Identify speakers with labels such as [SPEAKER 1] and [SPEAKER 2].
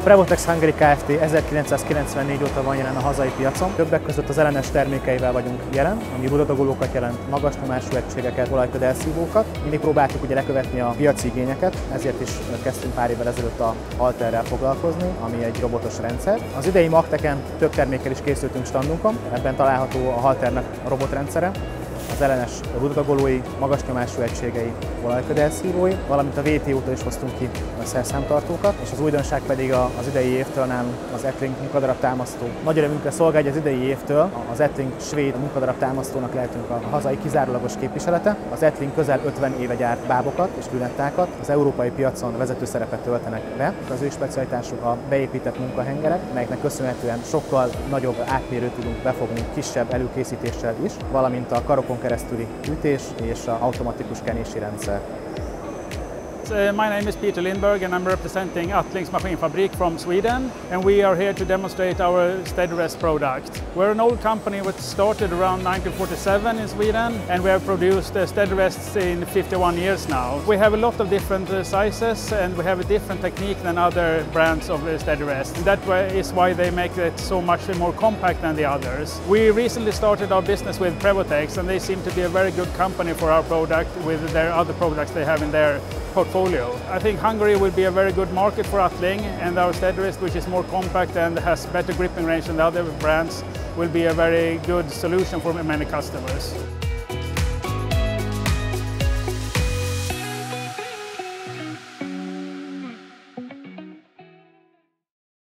[SPEAKER 1] Prevotex Hungary Kft. 1994 óta van jelen a hazai piacon. Többek között az LNS termékeivel vagyunk jelen, ami rudatagolókat jelent, magas nyomású egységeket, olajködelszívókat. Mindig próbáltuk ugye lekövetni a piaci igényeket, ezért is kezdtünk pár évvel ezelőtt a Halterrel foglalkozni, ami egy robotos rendszer. Az idei Magteken több termékkel is készültünk standunkon, ebben található a Halternek a robotrendszere, az LNS rudatagolói, magas nyomású egységei, olajködelszívói, valamint a VTO-tól is hoztunk ki a szerszámtartókat, és az újdonság pedig az idei évtől nálunk az Atling munkadarab támasztó. Nagy örömünkre szolgál, hogy az idei évtől az Atling svéd munkadarab támasztónak lehetünk a hazai kizárólagos képviselete. Az Atling közel 50 éve gyárt bábokat és lünettákat, az európai piacon vezető szerepet töltenek be. Az ő specialitásuk a beépített munkahengerek, melyeknek köszönhetően sokkal nagyobb átmérőt tudunk befogni kisebb előkészítéssel is, valamint a karokon keresztüli ütés és az automatikus kenési rendszer.
[SPEAKER 2] My name is Peter Lindberg and I'm representing Atling's machine fabrik from Sweden, and we are here to demonstrate our steady-rest product. We're an old company which started around 1947 in Sweden, and we have produced steady-rests in 51 years now. We have a lot of different sizes, and we have a different technique than other brands of steady-rest. That is why they make it so much more compact than the others. We recently started our business with Prevotex, and they seem to be a very good company for our product with their other products they have in their portfolio. I think Hungary will be a very good market for Atling, and our steady-rest, which is more compact and has better gripping range than the other brands, will be a very good solution for many customers.